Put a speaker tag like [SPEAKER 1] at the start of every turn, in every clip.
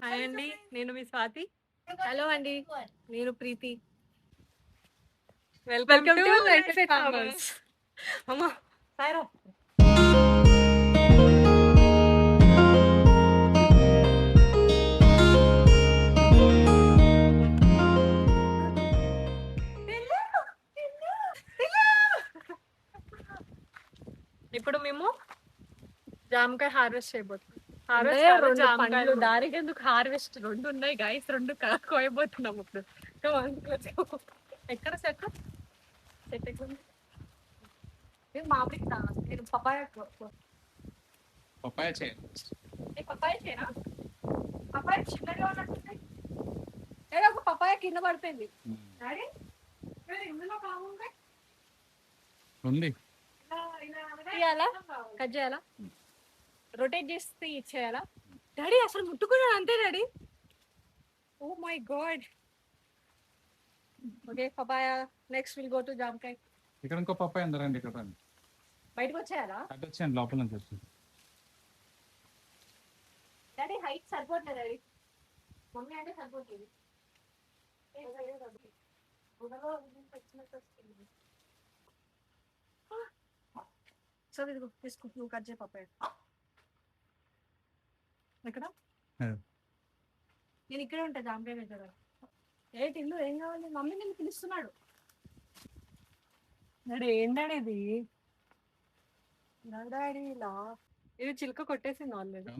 [SPEAKER 1] Hi అండి, నేను మీ Swathi. Hello అండి, నేను Preethi. Welcome to life at farmers. అమ్మా సాయిరా. ఇప్పుడు మేము జామకాయ హార్వెస్ట్ చేయబోతున్నాం. పండ్లు దారికి ఎందుకు హార్వెస్ట్ రెండు ఉన్నాయి గైస్, రెండు కోయబోతున్నాం ఇప్పుడు. ఎక్కడ సెట్ సెట్ ఎక్కడ మామిడి నేను పపాయ
[SPEAKER 2] పపాయ చేయి.
[SPEAKER 1] పపాయ చేయనా? పపాయ చిన్నగా ఉన్నట్టుంది. ఏదో ఒక పపాయ కింద పడిపోయింది. డాడీ ఇందులో కాముంది
[SPEAKER 2] ఉంది.
[SPEAKER 1] తీయాలా, కట్ చేయాలా, రొటేట్ చేస్తే ఇచ్చేయాలా? డాడీ అసలు ముట్టుకున్నాడు అంతే daddy. Oh my god. Okay papaya. Next will go to జామకాయ.
[SPEAKER 2] ఇక్కడ ఇంకో పపాయ ఉంది, రండి ఇక్కడ రండి.
[SPEAKER 1] బయటకు వచ్చేయాలా?
[SPEAKER 2] అటు వచ్చేయండి, లోపల నుంచి వచ్చి.
[SPEAKER 1] డాడీ హైట్ సరిపోతుంది డాడీ. మమ్మీ అంటే సరిపోతుంది. సో ఇదిగో తీసుకో, నువ్వు కట్ చేయి పపాయ. ఎక్కడ? నేను ఇక్కడే ఉంటా జాంకాయ దగ్గర. ఏంటి ఇల్లు ఏం కావాలి? మమ్మీ నేను పిలుస్తున్నాడు. డాడీ ఏం డాడీ ఇది? డాడీ ఇలా ఇది చిలుక కొట్టేసింది ఆల్రెడీ.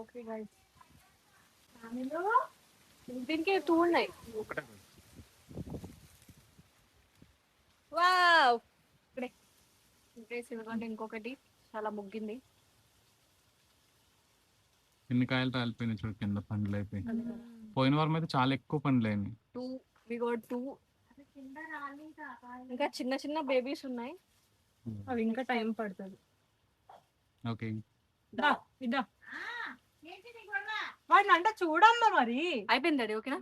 [SPEAKER 1] ఓకే గైస్, దీనికి టూ ఉన్నాయి. వావ్, ఇక్కడే ఇవ్వకండి. ఇంకొకటి చాలా ముగ్గింది.
[SPEAKER 2] ఎన్ని కాయలు రాలిపోయినాయి చూడు, కింద పండ్లు అయిపోయి. పోయిన వారం అయితే చాలా ఎక్కువ పండ్లు అయినాయి. టూ ఇంకా చిన్న చిన్న బేబీస్ ఉన్నాయి, అవి ఇంకా టైం పడుతుంది. ఓకే ఇద్దా వాటిని అంటే చూడమ్మా. మరి
[SPEAKER 1] అయిపోయింది డాడీ. ఓకేనా?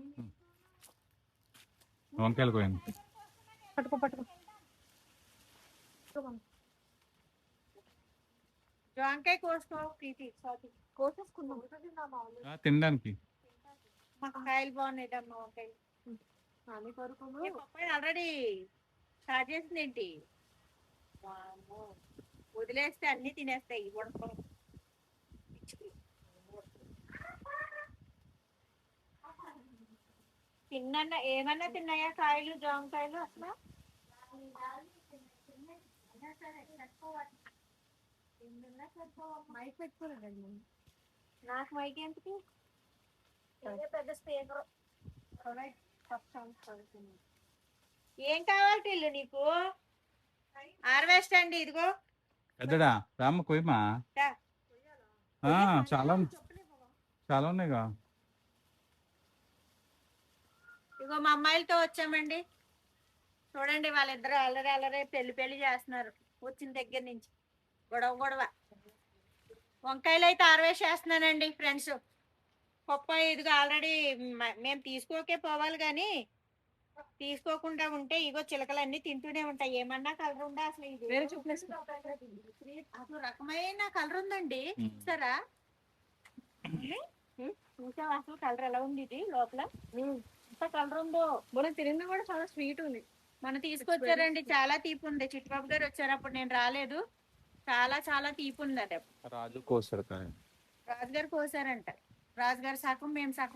[SPEAKER 2] వంకాయలు పోయింది.
[SPEAKER 1] పట్టుకో పట్టుకో. వంకాయ కోసుకో ప్రీతి. కోసేసుకున్నాం
[SPEAKER 2] తినడానికి.
[SPEAKER 1] కాయలు బాగున్నాయి అమ్మ. వంకాయలు ఆల్రెడీ స్టార్ట్ చేసింది ఏంటి? వదిలేస్తే అన్ని తినేస్తాయి. తిన్నా ఏమన్నా తిన్నాయా కాయలు, జామకాయలు? అసలు మైక్ పెట్టుకోలేదండి. నాకు మైక్ ఎందుకు? పెద్ద స్పీకర్. ఏం కావాలి టిల్లు నీకు? హార్వెస్ట్ అండి. ఇదిగో
[SPEAKER 2] పెద్దడా రామ్మ కొయ్యమా. చాలా చాలా ఉన్నాయిగా.
[SPEAKER 1] ఇగో మా అమ్మాయిలతో వచ్చామండి. చూడండి, వాళ్ళిద్దరు అల్లరి పెళ్లి చేస్తున్నారు. వచ్చిన దగ్గర నుంచి గొడవ. వంకాయలు అయితే హార్వెస్ట్ చేస్తున్నానండి ఫ్రెండ్స్. పప్పాయి ఇదిగో ఆల్రెడీ మేము తీసుకోకే పోవాలి, కానీ తీసుకోకుండా ఉంటే ఇగో చిలకలన్నీ తింటూనే ఉంటాయి. ఏమన్నా కలర్ ఉందా అసలు? ఇది అసలు రకమైన కలర్ ఉందండి. చూసారా? చూసావా అసలు కలర్ ఎలా ఉంది? ఇది లోపల ఎంత కలర్ ఉందో. మనం తిరిగింది కూడా చాలా స్వీట్ ఉంది. మనం తీసుకొచ్చారండి, చాలా తీపి ఉంది. చిట్టుబాబు గారు వచ్చారు, అప్పుడు నేను రాలేదు. చాలా చాలా తీపి ఉంది. అది
[SPEAKER 2] రాజు కోసారు,
[SPEAKER 1] రాజుగారు కోసారంట. రాజుగారు సగం, మేము సగం.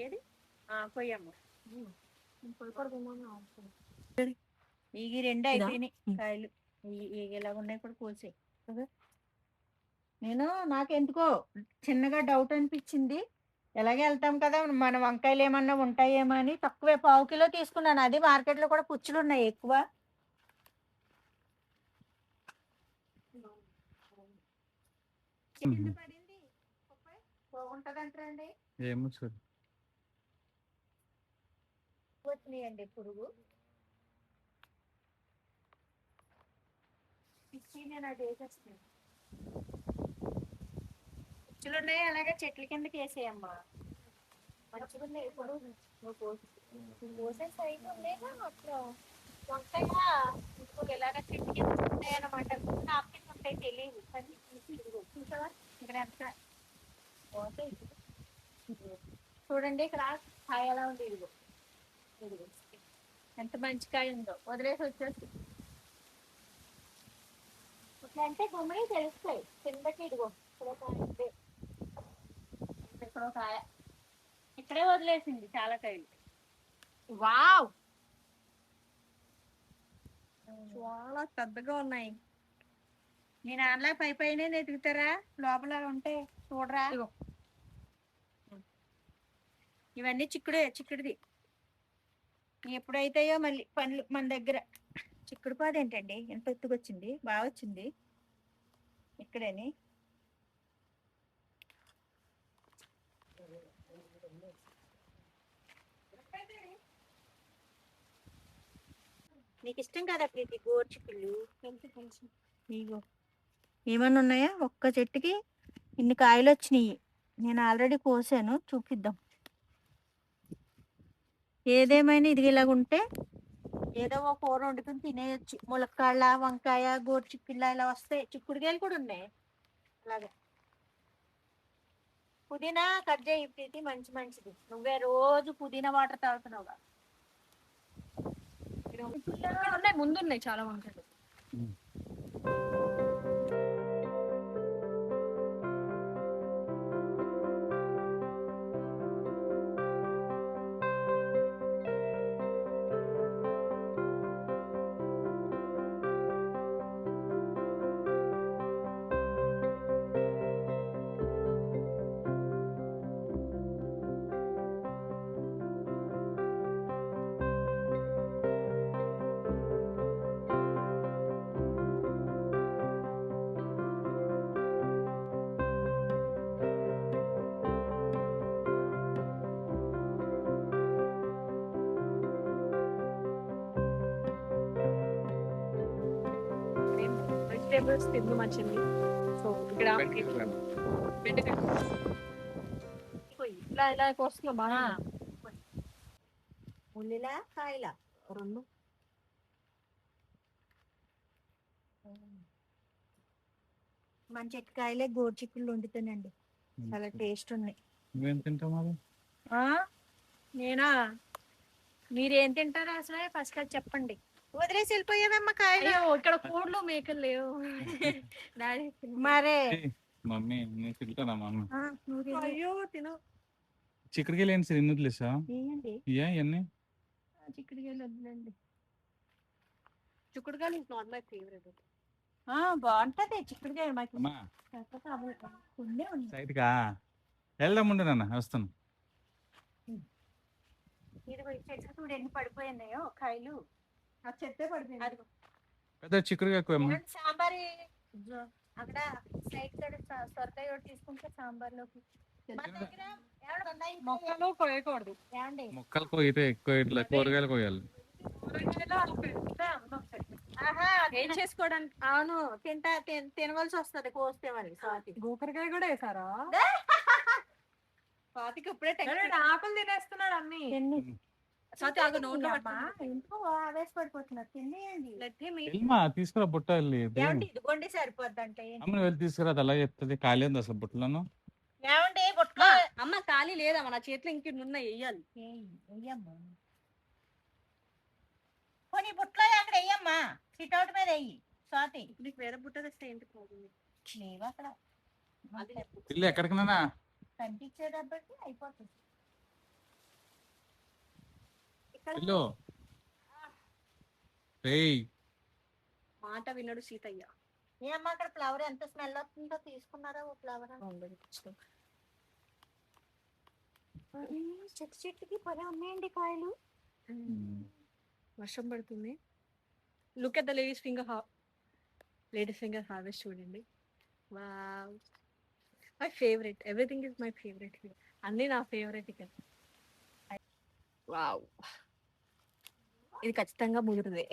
[SPEAKER 1] ఏది కొయ్యమ్మ. ఈ రెండు అయిపోయినాయి కాయలు. ఎలా ఉన్నాయి కూడా కోసే. నాకెందుకో చిన్నగా డౌట్ అనిపించింది. ఎలాగే వెళ్తాం కదా, మన వంకాయలు ఏమన్నా ఉంటాయేమో అని తక్కువే 1/2 కిలో తీసుకున్నాను. అది మార్కెట్ లో కూడా పుచ్చులు ఉన్నాయి ఎక్కువ. బాగుంటదంటారండి.
[SPEAKER 2] ఏమో చూడు.
[SPEAKER 1] వచ్చినాయండి పురుగు. నేను అది వేసేస్తాను. పుచ్చులు ఉన్నాయి, అలాగే చెట్ల కిందకి వేసేయమ్మా. మంచిగా ఉన్నాయి ఇప్పుడు కోసెస్ అయితే ఉండేగా అట్లా వంకాయ ఇప్పుడు ఎలాగ చెట్టుకి ఉంటాయి అన్నమాట ఆకుకి ఉంటాయి తెలియదు కానీ ఇదిగో చూసావా ఇక్కడ ఎంత బాగుంటాయి చూడండి ఇక్కడ కాయ ఎలా ఉంది ఇదిగో ఇదిగో ఎంత మంచి కాయ ఉందో వదిలేసి వచ్చేసి ఇట్లా అంటే గుమ్మడి తెలుస్తాయి కిందకి ఇదిగో ఇక్కడ కాయ ఉంది ఇక్కడ కాయ ఇక్కడే వదిలేసింది చాలా కాయలు
[SPEAKER 2] వావ్ చాలా పెద్దగా ఉన్నాయి.
[SPEAKER 1] మీ నాన్నలా పై పైనే ఎదుగుతారా లోపల ఉంటే చూడరా
[SPEAKER 2] ఇదిగో.
[SPEAKER 1] ఇవన్నీ చిక్కుడిది ఎప్పుడైతాయో మళ్ళీ పండ్లు మన దగ్గర చిక్కుడు పాదు ఏంటండి ఎంత ఎత్తుకొచ్చింది బాగా వచ్చింది ఇక్కడేని నీకు ఇష్టం కదా ప్రీతి గోర్చిక్కుళ్ళు ఇగో ఏమన్నా ఉన్నాయా ఒక్క చెట్టుకి ఇన్ని కాయలు వచ్చినాయి నేను ఆల్రెడీ కోసాను చూపిద్దాం ఏదేమైనా ఇది ఇలాగ ఉంటే ఏదో ఒక కూర వండుకుని తినేయచ్చు ములక్కాళ్ళ వంకాయ గోర్చిక్కుళ్ళ ఇలా వస్తాయి చిక్కుడుకాయలు కూడా ఉన్నాయి అలాగే పుదీనా కట్ చేయి ప్రీతి మంచిది నువ్వే రోజు పుదీనా వాటర్ తాగుతున్నావుగా
[SPEAKER 2] ఉన్నాయి ముందున్నాయి చాలా వంకాయలు. వెజిటేబుల్స్ తిందు మంచిది. సో ఇక్కడ ఇలా ఇలా కోస్తున్నా బాగా
[SPEAKER 1] ఉల్లిలా కాయలా రెండు మంచి ఎక్కకాయలే గోర్చిక్కుళ్ళు వండుతానండి చాలా టేస్ట్ ఉన్నాయి
[SPEAKER 3] నువ్వేం తింటావు మరి
[SPEAKER 1] నేనా మీరేం తింటారా అసలు ఫస్ట్ అది చెప్పండి వదిలేసి వెళ్ళిపోయావమ్మ కాయలు
[SPEAKER 2] అయ్యో ఇక్కడ కోడ్లు మేకలు లేవు.
[SPEAKER 1] మరే
[SPEAKER 3] మమ్మీ నేను తింటానా మమ్మీ
[SPEAKER 2] అయ్యో తిను
[SPEAKER 3] చిక్కడికాయలు ఏంటి సార్ ఎన్ని వదిలేసా
[SPEAKER 1] ఏంటి
[SPEAKER 3] ఇవన్నీ
[SPEAKER 1] చిక్కుడుకాయలు వద్దులండి
[SPEAKER 2] చిక్కుడుకాయలు ఇస్ నాట్ మై ఫేవరెట్.
[SPEAKER 1] బాగుంటది చిక్కుడుకాయ మాకు
[SPEAKER 3] అమ్మా
[SPEAKER 1] ఉండే ఉంది
[SPEAKER 3] సైడ్కా వెళ్దాం ఉండు నాన్న వస్తాను.
[SPEAKER 1] ఇది చెట్లు చూడు ఎన్ని పడిపోయినాయో కాయలు ఆ చెట్టే పడిపోయింది అదిగో
[SPEAKER 3] పెద్ద చిక్కుడుకాయ ఎక్కువ అమ్మా.
[SPEAKER 1] సాంబార్ అక్కడ సైడ్ సొరకాయ ఒకటి తీసుకుంటే సాంబార్ లోకి
[SPEAKER 2] మొక్కలు కోయకూడదు.
[SPEAKER 1] ఏమండి
[SPEAKER 3] మొక్కలు కోయితే ఎక్కువ ఇట్లా కూరగాయలు కోయాలి.
[SPEAKER 2] ఏం చేసుకోవడానికి
[SPEAKER 1] అవును తినవలసి వస్తది కోస్తే మరి స్వాతి
[SPEAKER 2] గోకరకాయ కూడా వేసారా?
[SPEAKER 1] స్వాతికి ఇప్పుడే
[SPEAKER 2] ఆకులు తినేస్తున్నాడు అన్ని. స్వాతి ఆగు నోట్లో
[SPEAKER 1] ఇంట్లో ఆవేశపడిపోతున్నారు తినేయండి
[SPEAKER 3] వెళ్ళమా తీసుకురా బుట్ట వెళ్ళి
[SPEAKER 1] ఏమండి ఇదిగోండి సరిపోద్ది అంటే
[SPEAKER 3] అమ్మని వెళ్ళి తీసుకురా అది అలా చెప్తుంది కాలేదు అసలు బుట్టలను.
[SPEAKER 1] ఏమండి బుట్టలో
[SPEAKER 2] అమ్మ ఖాళీ లేదమ్మా నా చేతిలో ఇంకెన్ని ఉన్నాయి వెయ్యాలి.
[SPEAKER 1] వెయ్యమ్మా పోనీ బుట్టలో అక్కడ వెయ్యమ్మా సిట్అవుట్ మీద వెయ్యి స్వాతి
[SPEAKER 2] నీకు వేరే బుట్ట తెస్తే ఏంటి ప్రాబ్లం?
[SPEAKER 1] లేవు అక్కడ
[SPEAKER 3] ఇల్లు ఎక్కడికన్నా
[SPEAKER 1] కనిపించేటప్పటికి అయిపోతుంది
[SPEAKER 3] ఇల్లు రేయ్
[SPEAKER 2] మాట వినడు సీతయ్య.
[SPEAKER 1] ఏమ్మా అక్కడ ఫ్లవర్ ఎంత స్మెల్ వస్తుందో తీసుకున్నారా ఓ ఫ్లవర్ చెట్టుకి పదే ఉన్నాయండి కాయలు
[SPEAKER 2] వర్షం పడుతుంది. Look at the ladies finger harvest చూడండి. Wow my favourite everything is my favourite. అన్నీ నా ఫేవరెట్ ఇక్కడ. వావ్ ఇది ఖచ్చితంగా ముదురుదే.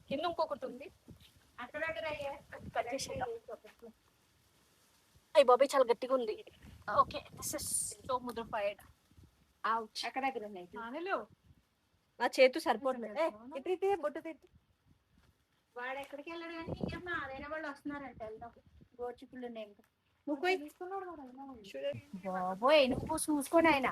[SPEAKER 2] కింద ఇంకొకటి ఉంది
[SPEAKER 1] అక్కడ
[SPEAKER 2] అయ్యి బాబాయ్ చాలా గట్టిగా ఉంది. ఓకే దిస్ ఇస్ సో ముద్రఫైడ్ అవుట్
[SPEAKER 1] అక్కడ దగ్గర ఉన్నాయి
[SPEAKER 2] హలో నా చేతు సరిపోవట్లేదు ఇటు ఇటు బొట్టు తిట్టు
[SPEAKER 1] వాడు ఎక్కడికి వెళ్ళాడు కానీ ఇంకేమో అదైనా వాళ్ళు వస్తున్నారంట వెళ్దాం గోచిక్కులు ఉన్నాయి ఇంకా నువ్వు పోయి బాబోయ్ నువ్వు చూసుకోండి ఆయన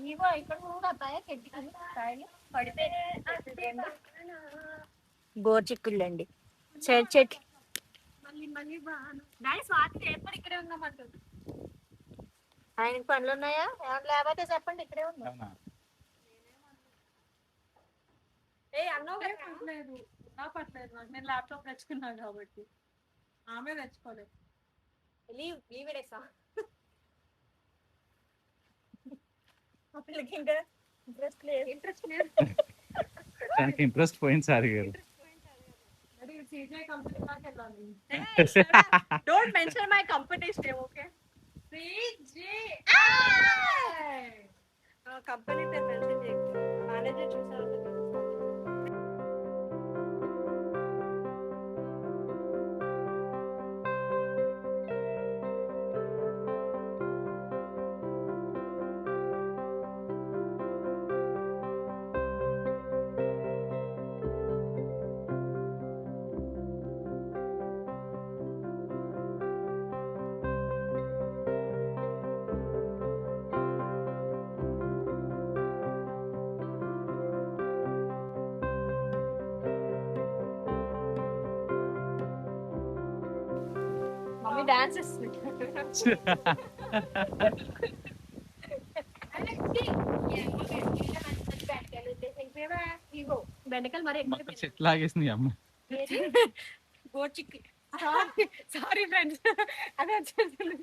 [SPEAKER 1] ఇగో ఇక్కడ కూడా అబ్బాయి చెట్టుకి కాయలు పడిపోయి గోచిక్కులు అండి చెట్లు
[SPEAKER 2] మళ్ళీ డాడీ స్వాతి ఎప్పుడు ఇక్కడే ఉన్నామంటుంది
[SPEAKER 1] ఆయనకి పనులు ఉన్నాయా ఏమన్నా లేకపోతే చెప్పండి ఇక్కడే ఉన్నా
[SPEAKER 3] అవునా?
[SPEAKER 2] ఏ అన్నో పట్టలేదు నా పట్టలేదు నాకు నేను ల్యాప్టాప్ తెచ్చుకున్నాను కాబట్టి ఆమె తెచ్చుకోలేదు లీవ్ ఇడేసా
[SPEAKER 1] పిల్లకి ఇంకా ఇంట్రెస్ట్ లేదు
[SPEAKER 3] తనకి ఇంట్రెస్ట్ పోయింది సార్ గారు.
[SPEAKER 2] సీజే కంపెనీ దాకా వెళ్ళాలి don't mention my companies name okay company పేరు మెన్షన్ చేయకు మేనేజర్ చూసారు మమ్మీ డాన్స్ బెండకాయలు మరి
[SPEAKER 3] మొత్తం చెట్లు లాగేసింది ఈ అమ్మ.
[SPEAKER 1] గోచిక్కి
[SPEAKER 2] సారీ ఫ్రెండ్స్ అదే వచ్చేసింది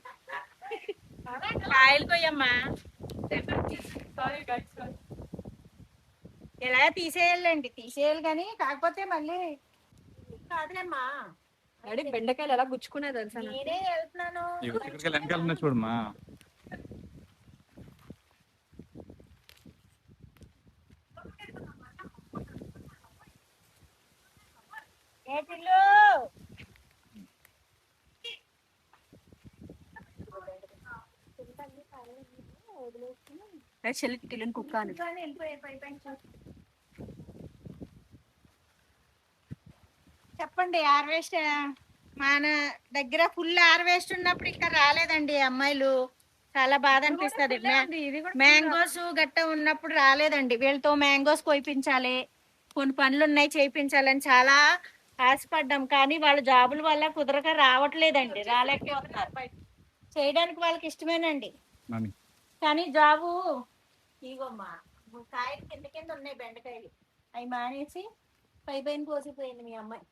[SPEAKER 1] కాయలు కొయ్యమ్మా
[SPEAKER 2] సారీ గైస్
[SPEAKER 1] ఇలా తీసేయాలండి తీసేయాలి కానీ కాకపోతే మళ్ళీ కాదులేమ్మా
[SPEAKER 2] డాడీ బెండకాయలు ఎలా గుచ్చుకునే తెలుసా నాకు?
[SPEAKER 1] నేనే వెళ్తున్నాను
[SPEAKER 3] ఇగో ఇక్కడికి వెనకాల ఉన్నా చూడమ్మా.
[SPEAKER 1] ఏ పిల్లు
[SPEAKER 2] చెల్లికి టిల్లని కుక్క అని
[SPEAKER 1] చెప్పండి హార్వెస్ట్ మన దగ్గర ఫుల్ హార్వెస్ట్ ఉన్నప్పుడు ఇంకా రాలేదండి అమ్మాయిలు చాలా బాధ అనిపిస్తుంది
[SPEAKER 2] ఇది కూడా
[SPEAKER 1] మ్యాంగోస్ గట్ట ఉన్నప్పుడు రాలేదండి వీళ్ళతో మ్యాంగోస్ కోయిపించాలి కొన్ని పనులు ఉన్నాయి చేయించాలని చాలా ఆశపడ్డాం కానీ వాళ్ళ జాబుల వల్ల కుదరక రావట్లేదండి రాలేకపోతున్నారు చేయడానికి వాళ్ళకి ఇష్టమేనండి
[SPEAKER 3] నాని.
[SPEAKER 1] కానీ జాబు ఇగోమ్మా కాయలు కింద కింద ఉన్నాయి బెండకాయలు అవి మానేసి పైన కోసిపోయింది మీ అమ్మాయి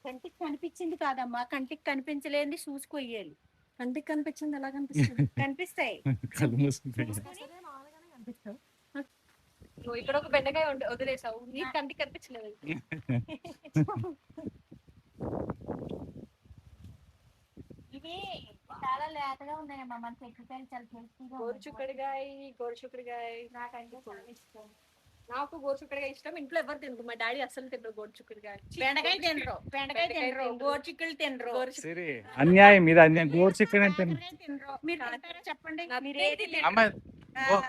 [SPEAKER 1] కంటికి కనిపించింది కాదమ్మా కంటికి కనిపించలేంది చూసుకొయ్యాలి
[SPEAKER 2] కంటికి కనిపించింది ఎలా కనిపిస్తుంది
[SPEAKER 1] కనిపిస్తాయి
[SPEAKER 3] కళ్ళు మూసుకుంటాయి.
[SPEAKER 2] నువ్వు ఇక్కడ ఒక బెండకాయ వదిలేసావు నీ కంటికి కనిపించలేదు
[SPEAKER 1] ఇవి చాలా లేతగా ఉన్నాయమ్మా మన చెట్టుకాయలు చాలా టేస్టీగా
[SPEAKER 2] గోరుచుక్కడికాయ
[SPEAKER 1] నాకంటే చాలా ఇష్టం
[SPEAKER 2] నాకు గోరుచుక్కడికాయ ఇష్టం ఇంట్లో ఎవరు తినరు మా డాడీ అసలు తినరు గోరుచుక్కడికాయ
[SPEAKER 1] బెండకాయ తినరు గోచిక్కులు తినరు
[SPEAKER 3] సరే అన్యాయం ఇది అన్యాయం. గోరు చికెన్ అంటే
[SPEAKER 1] కాకరకాయ తినరు మీరు తింటారా చెప్పండి మీరు ఏది
[SPEAKER 3] అమ్మ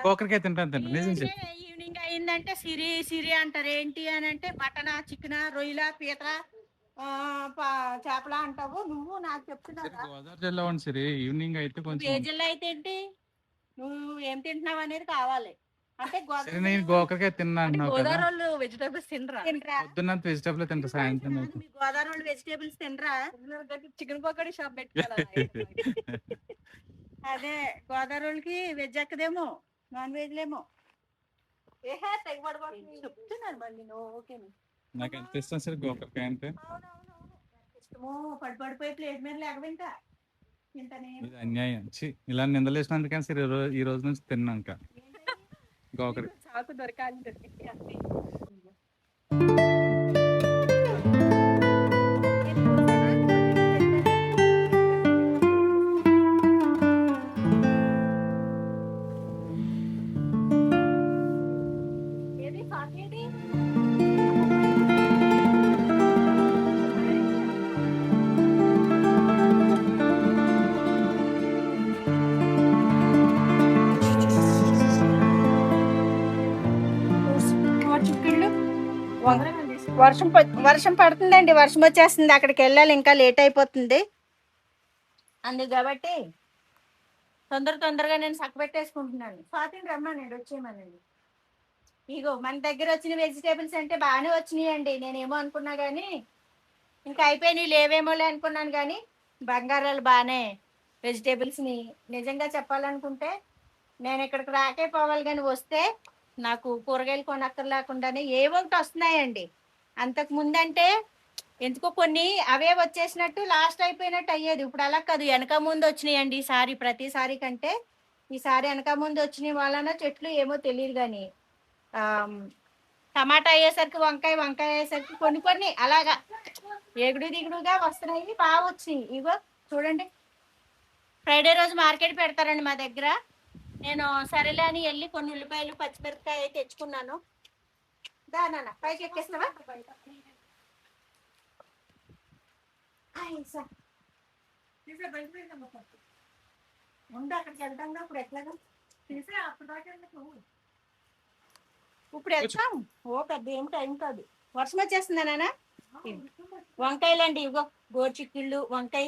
[SPEAKER 3] గోకరికాయ తింటాను తింటాను నిజం చెప్పు.
[SPEAKER 1] ఈవినింగ్ అయిందంటే సిరి సిరి అంటారు ఏంటి అని అంటే మటన్ చికెన్ రొయ్యల పీత చేపల అంటావు నువ్వు నాకు చెప్తున్నావా
[SPEAKER 3] గోదావరి జిల్లా ఉంది సరే ఈవినింగ్ అయితే కొంచెం
[SPEAKER 1] ఏ జిల్లా అయితే ఏంటి నువ్వు ఏం తింటున్నావు అనేది కావాలి అంటే
[SPEAKER 3] సరే నేను గోకరికాయ తిన్నా అంటున్నావు కదా.
[SPEAKER 2] గోదావరి వాళ్ళు వెజిటేబుల్స్ తినరా
[SPEAKER 1] తినరా
[SPEAKER 3] పొద్దున్నంత వెజిటేబుల్ తింటా సాయంత్రం అయితే.
[SPEAKER 1] మీ గోదావరి వాళ్ళు వెజిటేబుల్స్ తినరా
[SPEAKER 2] చికెన్ పకోడీ షాప్ పెట్టుకోవాలి
[SPEAKER 1] అదే గోదావరి వాళ్ళకి వెజ్ ఎక్కదేమో నాన్ వెజ్ లేమో చెప్తున్నాను మళ్ళీ నువ్వు ఓకే
[SPEAKER 3] నాకు ఎంత ఇష్టం సరే గోకరికాయ అంటే.
[SPEAKER 1] ఇష్టమో పడిపోయి ప్లేట్ మీద లేకపోయింటా తింటానే
[SPEAKER 3] ఇది అన్యాయం. ఇలా నిందలేసినందుకని సరే ఈ రోజు నుంచి తిన్నాక గోకరి
[SPEAKER 2] చాకు దొరకాలి దొరికింది
[SPEAKER 1] వర్షం పడుతుందండి, వర్షం వచ్చేస్తుంది, అక్కడికి వెళ్ళాలి, ఇంకా లేట్ అయిపోతుంది. అందుకు కాబట్టి తొందరగా నేను పెట్టేసుకుంటున్నాను. స్వాతిని రమ్మనండి, వచ్చేయమనండి. ఇగో మన దగ్గర వచ్చిన వెజిటేబుల్స్ అంటే బాగానే వచ్చినాయండి. నేనేమో అనుకున్నా కానీ ఇంకా అయిపోయినాయి, లేవేమోలే అనుకున్నాను. కానీ బంగారాలు బాగానే వెజిటేబుల్స్ని నిజంగా చెప్పాలనుకుంటే నేను ఇక్కడికి రాకే పోవాలి, కానీ వస్తే నాకు కూరగాయలు కొనక్కర్లేకుండానే ఏవో ఒకటి వస్తున్నాయండి. అంతకు ముందంటే ఎందుకో కొన్ని అవే వచ్చేసినట్టు లాస్ట్ అయిపోయినట్టు అయ్యేది. ఇప్పుడు అలా కాదు, వెనక ముందు వచ్చినాయండి ఈసారి. ప్రతిసారి కంటే ఈసారి వెనక ముందు వచ్చిన వలన చెట్లు ఏమో తెలియదు. కానీ టమాటా అయ్యేసరికి వంకాయ అయ్యేసరికి కొన్ని అలాగా ఎగుడు దిగుడుగా వస్తున్నాయి, బాగా వచ్చినాయి. ఇగో చూడండి, ఫ్రైడే రోజు మార్కెట్ పెడతారండి మా దగ్గర. నేను సరేలే అని వెళ్ళి కొన్ని ఉల్లిపాయలు పచ్చిమిరపకాయ తెచ్చుకున్నాను. దానా పైకి ఎక్కేస్తావా? ఉండు, అక్కడికి వెళ్తాం. ఇప్పుడు ఎట్లాగా ఇప్పుడు వెళ్తాం. ఓ పెద్ద ఏం టైం కాదు, వర్షం వచ్చేస్తుందా నాన్న. వంకాయలండి, ఇగో గోరుచిక్కుళ్ళు, వంకాయ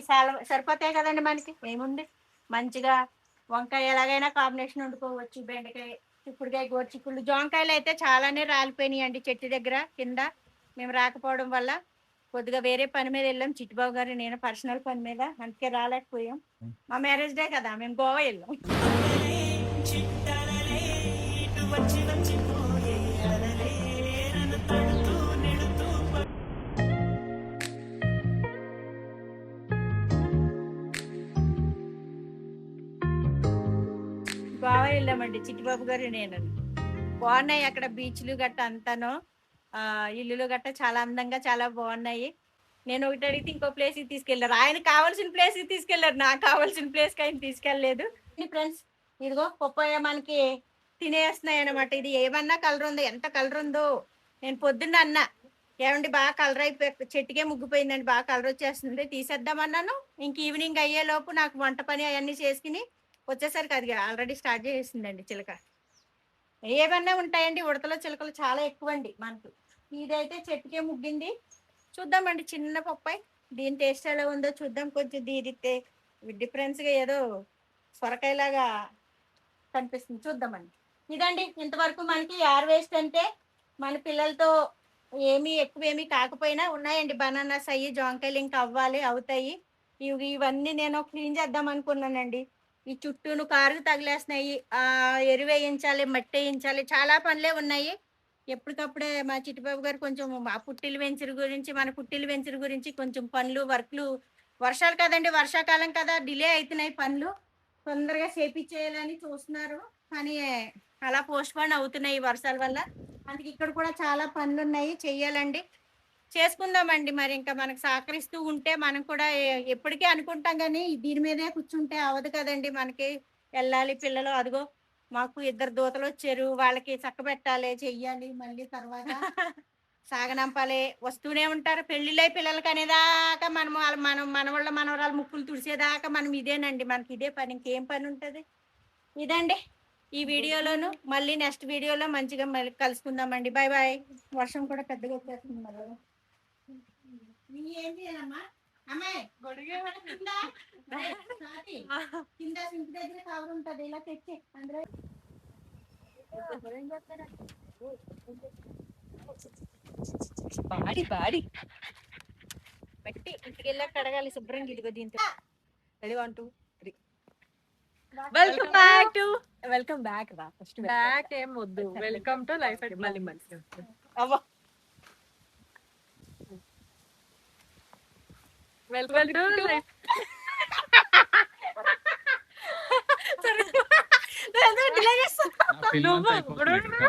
[SPEAKER 1] సరిపోతాయి కదండి మనకి. ఏముంది, మంచిగా వంకాయ ఎలాగైనా కాంబినేషన్ వండుకోవచ్చు. బెండకాయ, చిక్కుడుకాయ, గోరుచిక్కుళ్ళు, జాంకాయలు అయితే చాలానే రాలిపోయినాయి అండి చెట్టు దగ్గర కింద. మేము రాకపోవడం వల్ల కొద్దిగా వేరే పని మీద వెళ్ళాం, చిట్టుబాబు గారు నేను పర్సనల్ పని మీద, అందుకే రాలేకపోయాం. మా మ్యారేజ్ డే కదా, మేము గోవా వెళ్ళాం. గోవా వెళ్ళామండి చిట్టిబాబు గారు నేను. బాగున్నాయి అక్కడ బీచ్లు గట్ట అంతాను, ఇల్లులు గట్ట చాలా అందంగా చాలా బాగున్నాయి. నేను ఒకటి అడిగితే ఇంకో ప్లేస్కి తీసుకెళ్లారు. ఆయన కావాల్సిన ప్లేస్కి తీసుకెళ్లారు, నాకు కావాల్సిన ప్లేస్కి ఆయన తీసుకెళ్లేదు. ఫ్రెండ్స్, ఇదిగో పప్పాయ మనకి తినేస్తున్నాయి అనమాట. ఇది ఏమన్నా కలర్ ఉందో, ఎంత కలర్ ఉందో. నేను పొద్దున్న అన్నా, ఏమండి బాగా కలర్ అయిపోయి చెట్టుకే ముగ్గిపోయిందండి, బాగా కలర్ వచ్చేస్తుంది, తీసేద్దామన్నాను. ఇంక ఈవినింగ్ అయ్యేలోపు నాకు వంట పని అవన్నీ చేసుకుని వచ్చేసరికి అది ఆల్రెడీ స్టార్ట్ చేసిందండి చిలక. ఏమన్నా ఉంటాయండి, ఉడతలో చిలకలు చాలా ఎక్కువ అండి మనకు. ఇదైతే చెట్టుకే ముగ్గింది. చూద్దామండి, చిన్న పప్పాయి, దీని టేస్ట్ ఎలా ఉందో చూద్దాం. కొంచెం దీనితే డిఫరెన్స్గా ఏదో సొరకాయలాగా కనిపిస్తుంది, చూద్దామండి. ఇదండి ఇంతవరకు మనకి యార్ వేస్ట్ అంటే మన పిల్లలతో ఏమీ ఎక్కువేమీ కాకపోయినా ఉన్నాయండి. బనానాస్ అయ్యి, జాంకాయలు ఇంకా అవ్వాలి, అవుతాయి. ఇవన్నీ నేను క్లీన్ చేద్దాం అనుకున్నానండి. ఈ చుట్టూను కారుకు తగిలేస్తున్నాయి, ఎరువు వేయించాలి, మట్టి వేయించాలి, చాలా పనులే ఉన్నాయి. ఎప్పటికప్పుడే మా చిట్టుబాబు గారు కొంచెం ఆ పుట్టిలు వెంచరు గురించి, మన పుట్టిలు వెంచరు గురించి కొంచెం పనులు వర్క్లు, వర్షాలు కదండి, వర్షాకాలం కదా, డిలే అవుతున్నాయి పనులు, తొందరగా చేపించేయాలని చూస్తున్నారు. కానీ అలా పోస్ట్ పోన్ అవుతున్నాయి వర్షాల వల్ల. అందుకే ఇక్కడ కూడా చాలా పనులు ఉన్నాయి, చెయ్యాలండి, చేసుకుందామండి. మరి ఇంకా మనకు సహకరిస్తూ ఉంటే మనం కూడా ఎప్పటికీ అనుకుంటాం, కానీ దీని మీదే కూర్చుంటే అవదు కదండి. మనకి వెళ్ళాలి, పిల్లలు అదిగో మాకు 2 దూతలు వచ్చారు, వాళ్ళకి చక్కబెట్టాలి, చెయ్యాలి, మళ్ళీ తర్వాత సాగనంపాలి, వస్తూనే ఉంటారు. పెళ్లిళ్ళై పిల్లలకి అనేదాకా మనం మనవాళ్ళ మనవరాలు ముక్కులు తుడిచేదాకా మనం ఇదేనండి, మనకి ఇదే పని, ఇంకేం పని ఉంటుంది. ఇదండి ఈ వీడియోలోను. మళ్ళీ నెక్స్ట్ వీడియోలో మంచిగా మళ్ళీ కలుసుకుందామండి. Bye bye. వర్షం కూడా పెద్దగా వచ్చేస్తుంది మరి. ఏం చేయాలమ్మా అమ్మాయి, కింద సింక్ దగ్గర కవర్ ఉంటది, ఇలా తెచ్చి అందులో
[SPEAKER 2] బాడి
[SPEAKER 1] పెట్టి ఇంటికి వెళ్ళా కడగాలి శుభ్రంగా. ఇదిగో దీంతో
[SPEAKER 2] రెడీ 1 2 3. వెల్కమ్ బ్యాక్ రా. ఫస్ట్ బ్యాక్ ఏం వద్దు, వెల్కమ్ టు లైఫ్ అట్ మళ్ళీ మంచి.
[SPEAKER 1] అవ్వ
[SPEAKER 2] వెల్కమ్ టు లైఫ్.
[SPEAKER 3] నా film అంతా అయిపోతుంది.